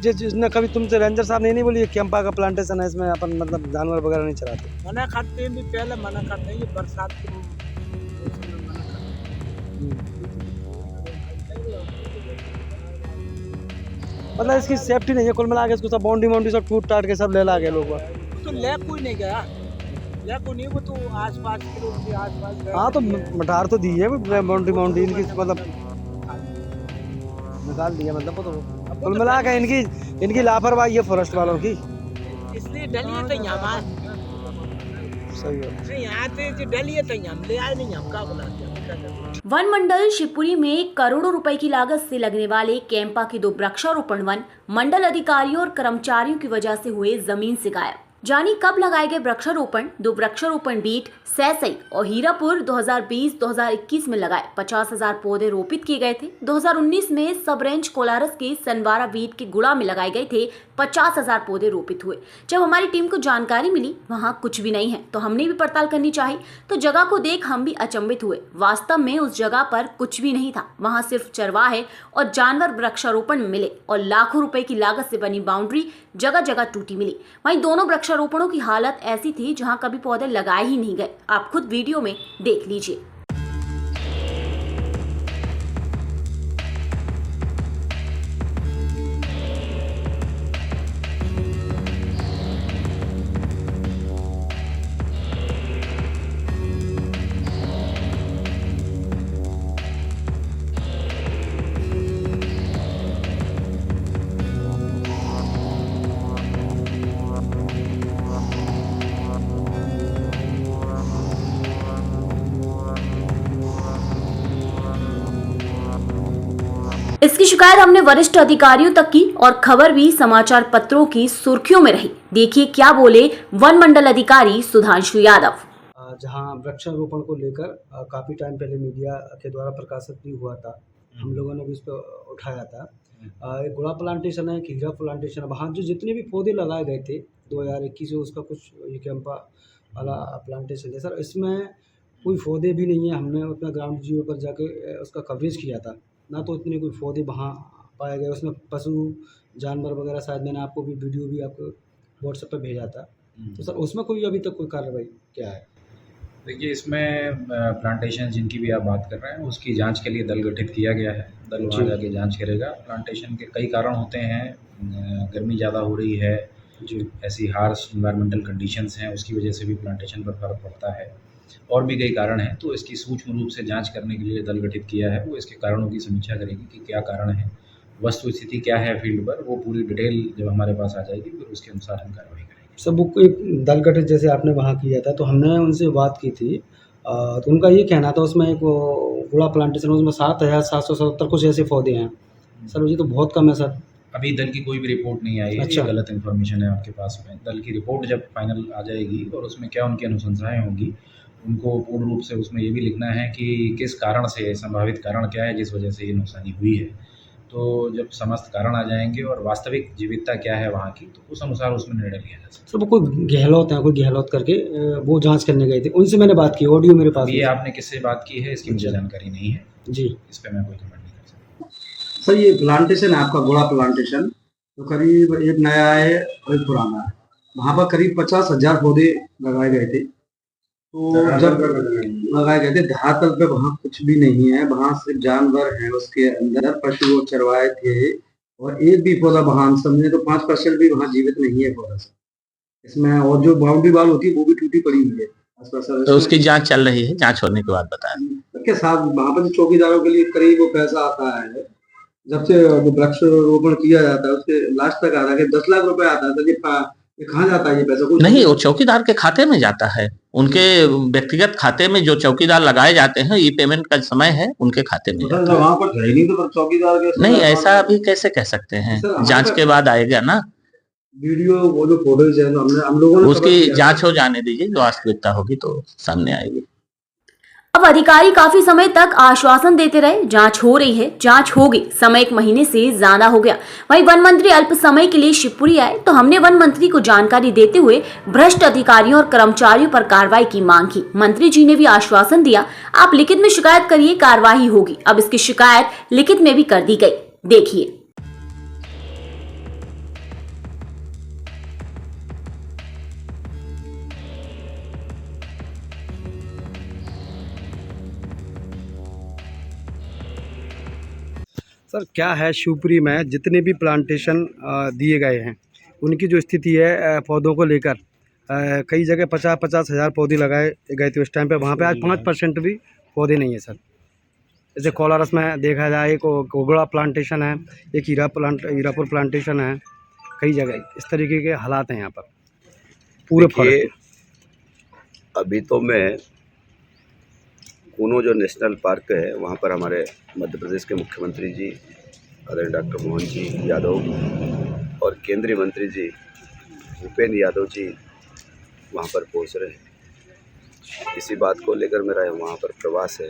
जिसने कभी तुमसे रेंजर साहब ने नहीं बोली कैंपा का प्लांटेशन है, इसमें अपन मतलब जानवर वगैरह नहीं चलाते? मना करते हैं, भी पहले मना करते हैं, ये बरसात के मौसम में मना करते हैं। मतलब इसकी सेफ्टी नहीं है कुल मिला के, इसको सब बाउंड्री सब टूट टाट के सब ले ला गए लोग। तो ले कोई नहीं गया, ले कोई नहीं, वो तो आस-पास किलो के आस-पास गए। हाँ तो मठार तो दी है बाउंड्री इनकी, मतलब निकाल दिया, मतलब वो तो कुल मिला के इनकी लापरवाही है फॉरेस्ट वालों की। इसलिए डलिए तो यहाँ सही है, यहाँ से डलिए तो हम ले आए नहीं, हम का बुला दिया। वन मंडल शिवपुरी में करोड़ों रुपए की लागत से लगने वाले कैंपा के 2 वृक्षारोपण वन मंडल अधिकारियों और कर्मचारियों की वजह से हुए जमीन से गायब। जानी कब लगाए गए वृक्षारोपण? 2 वृक्षारोपण बीट सैसई और हीरापुर 2020-2021 में लगाए 50,000 पौधे रोपित किए गए थे। 2019 में सब रेंज कोलारस के सनवारा बीट के गुड़ा में लगाए गए थे 50,000 पौधे रोपित हुए। जब हमारी टीम को जानकारी मिली वहां कुछ भी नहीं है तो हमने भी पड़ताल करनी चाहिए, तो जगह को देख हम भी अचंभित हुए। वास्तव में उस जगह पर कुछ भी नहीं था, वहां सिर्फ चरवाहे और जानवर वृक्षारोपण में मिले और लाखों रुपए की लागत से बनी बाउंड्री जगह जगह टूटी मिली। वहीं दोनों वृक्षारोपणों की हालत ऐसी थी जहां कभी पौधे लगाए ही नहीं गए। आप खुद वीडियो में देख लीजिए। इसकी शिकायत हमने वरिष्ठ अधिकारियों तक की और खबर भी समाचार पत्रों की सुर्खियों में रही। देखिए क्या बोले वन मंडल अधिकारी सुधांशु यादव। जहां वृक्षारोपण को लेकर काफ़ी टाइम पहले मीडिया के द्वारा प्रकाशित भी हुआ था, हम लोगों ने भी इस पर उठाया था। एक गुड़ा प्लांटेशन है, एक हीरा प्लांटेशन है, वहाँ जो जितने भी पौधे लगाए गए थे 2021 से उसका कुछ ये कैंपा वाला प्लांटेशन है सर। इसमें कोई पौधे भी नहीं है। हमने अपना ग्राउंड जीरो पर जाके उसका कवरेज किया था, ना तो इतने कोई पौधे वहाँ पाए गए। उसमें पशु जानवर वगैरह, शायद मैंने आपको भी वीडियो भी आपको व्हाट्सएप पर भेजा था। तो सर उसमें कोई अभी तक कोई कार्रवाई क्या है? देखिए, इसमें प्लांटेशन जिनकी भी आप बात कर रहे हैं उसकी जांच के लिए दल गठित किया गया है। दल वहाँ जाके जांच करेगा। प्लांटेशन के कई कारण होते हैं, गर्मी ज़्यादा हो रही है जी, ऐसी हार्श इन्वायरमेंटल कंडीशंस हैं, उसकी वजह से भी प्लांटेशन पर फर्क पड़ता है, और भी कई कारण हैं। तो इसकी सूक्ष्म रूप से जांच करने के लिए दल गठित किया है। वो इसके कारणों की समीक्षा करेगी कि क्या कारण है, वस्तु स्थिति क्या है फील्ड पर, वो पूरी डिटेल जब हमारे पास आ जाएगी फिर उसके अनुसार हम कार्रवाई करेंगे। सब वो एक दल गठित जैसे आपने वहाँ किया था, तो हमने उनसे बात की थी, तो उनका ये कहना था उसमें एक गुड़ा प्लांटेशन, उसमें 7,777 कुछ ऐसे पौधे हैं सर। ये तो बहुत कम है सर। अभी दल की कोई भी रिपोर्ट नहीं आई है। अच्छा। ये गलत इन्फॉर्मेशन है आपके पास में। दल की रिपोर्ट जब फाइनल आ जाएगी और उसमें क्या उनकी अनुशंसाएं होंगी, उनको पूर्ण रूप से उसमें ये भी लिखना है कि किस कारण से, संभावित कारण क्या है जिस वजह से ये नुकसानी हुई है। तो जब समस्त कारण आ जाएंगे और वास्तविक जीवितता क्या है वहाँ की, तो उस अनुसार उसमें निर्णय लिया जा सकता है। सर वो कोई गहलोत है, कोई गहलोत करके वो जांच करने गए थे, उनसे मैंने बात की, ऑडियो मेरे पास ये है। आपने किससे बात की है इसकी मुझे जानकारी नहीं है जी। इस पर मैं कोई कमेंट नहीं कर सकता। सर ये प्लांटेशन है आपका गुड़ा प्लांटेशन, तो करीब एक नया है और एक पुराना है। वहाँ पर करीब 50,000 पौधे लगाए गए थे। तो जब लगाए गए थे धरातल पे वहाँ कुछ भी नहीं है, वहाँ सिर्फ जानवर हैं, उसके अंदर पशु और चरवाहे थे, और एक भी पौधा वहाँ समझे तो 5% भी वहाँ जीवित नहीं है पौधा सर इसमें। और जो बाउंड्री वाल होती है वो भी टूटी पड़ी हुई है आसपास। तो उसकी जांच चल रही है, जांच होने के बाद बताएं। के साथ वहाँ पर चौकीदारों के लिए करीब वो पैसा आता है, जब से वृक्षारोपण किया जाता है उसके लास्ट तक आता है 10 लाख रुपए आता है। ये कहाँ जाता है ये पैसा? कुछ नहीं, वो चौकीदार के खाते में जाता है, उनके व्यक्तिगत खाते में। जो चौकीदार लगाए जाते हैं, ये पेमेंट का समय है, उनके खाते में जाता है। वहाँ पर है नहीं तो चौकीदार के नहीं, ऐसा अभी कैसे कह सकते हैं, जांच के बाद आएगा ना। वीडियो वो जो फोटोज है हम लोगों ने उसकी जांच हो जाने दीजिए, जो वास्तविकता होगी तो सामने आएगी। अब अधिकारी काफी समय तक आश्वासन देते रहे, जांच हो रही है, जांच होगी। समय 1 महीने से ज्यादा हो गया। वहीं वन मंत्री अल्प समय के लिए शिवपुरी आए तो हमने वन मंत्री को जानकारी देते हुए भ्रष्ट अधिकारियों और कर्मचारियों पर कार्रवाई की मांग की। मंत्री जी ने भी आश्वासन दिया, आप लिखित में शिकायत करिए, कार्रवाई होगी। अब इसकी शिकायत लिखित में भी कर दी गई। देखिए। सर क्या है शिवपुरी में जितने भी प्लांटेशन दिए गए हैं उनकी जो स्थिति है पौधों को लेकर कई जगह 50-50 हज़ार पौधे लगाए गए थे उस टाइम पे, वहाँ पे आज 5% भी पौधे नहीं है सर। जैसे कोलारस में देखा जाए एक गोगड़ा प्लांटेशन है, एक हीरापुर प्लांटेशन है, कई जगह इस तरीके के हालात हैं यहाँ पर पूरे फॉरेस्ट। अभी तो मैं कूनो जो नेशनल पार्क है वहाँ पर हमारे मध्य प्रदेश के मुख्यमंत्री जी आदरणीय डॉक्टर मोहन जी यादव और केंद्रीय मंत्री जी भूपेंद्र यादव जी वहाँ पर पहुँच रहे हैं। इसी बात को लेकर मेरा वहाँ पर प्रवास है।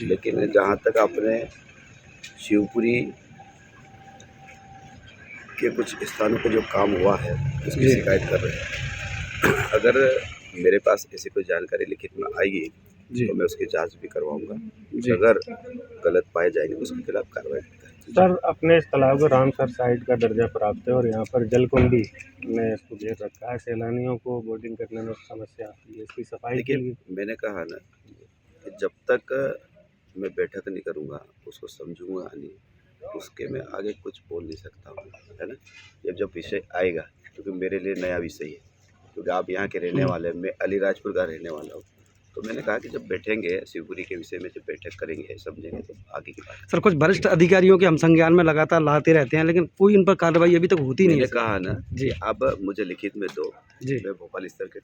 लेकिन जहाँ तक आपने शिवपुरी के कुछ स्थानों पर जो काम हुआ है उसकी शिकायत कर रहे हैं, अगर मेरे पास ऐसी कोई जानकारी लिखित में आएगी तो मैं उसकी जांच भी करवाऊंगा। अगर गलत पाए जाएंगे तो उसके खिलाफ कार्रवाई करेंगे। सर अपने इस तालाब को रामसर साइट का दर्जा प्राप्त है और यहाँ पर जलकुंडी में इसको घेर रखा है। सैलानियों को बोटिंग करने में समस्या आती है, इसकी सफाई के लिए मैंने कहा ना कि जब तक मैं बैठक नहीं करूँगा उसको समझूंगा नहीं, उसके मैं आगे कुछ बोल नहीं सकता हूँ, है ना। जब विषय आएगा, क्योंकि मेरे लिए नया विषय है, क्योंकि आप यहाँ के रहने वाले, मैं अलीराजपुर का रहने वाला हूँ, तो मैंने कहा कि जब बैठेंगे शिवपुरी के विषय में, जब बैठक करेंगे समझेंगे तो आगे की बात। सर कुछ वरिष्ठ अधिकारियों के हम संज्ञान में लगातार लाते रहते हैं लेकिन कोई इन पर कार्रवाई अभी तक होती नहीं है। मैंने कहा ना जी, अब मुझे लिखित में दो, जी। मैं भोपाल स्तर के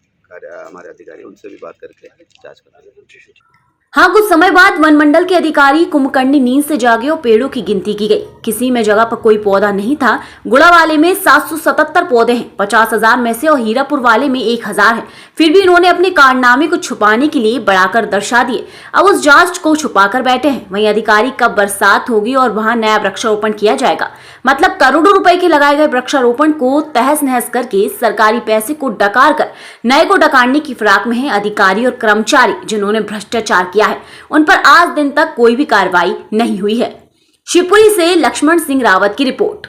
हमारे अधिकारी उनसे भी बात करके जाँच करूँगा। हाँ, कुछ समय बाद वन मंडल के अधिकारी कुंभकर्णी नींद से जागे और पेड़ों की गिनती की गई। किसी में जगह पर कोई पौधा नहीं था। गुड़ा वाले में 777 पौधे हैं, 50,000 में से, और हीरापुर वाले में 1,000 है। फिर भी इन्होंने अपने कारनामे को छुपाने के लिए बढ़ाकर दर्शा दिए। अब उस जांच को छुपा कर बैठे हैं। वहीं अधिकारी कब बरसात होगी और वहां नया वृक्षारोपण किया जाएगा, मतलब करोड़ों रुपए के लगाए गए वृक्षारोपण को तहस नहस करके सरकारी पैसे को डकार कर नए को डकारने की फिराक में है अधिकारी और कर्मचारी जिन्होंने भ्रष्टाचार किया है। उन पर आज दिन तक कोई भी कार्रवाई नहीं हुई है। शिवपुरी से लक्ष्मण सिंह रावत की रिपोर्ट।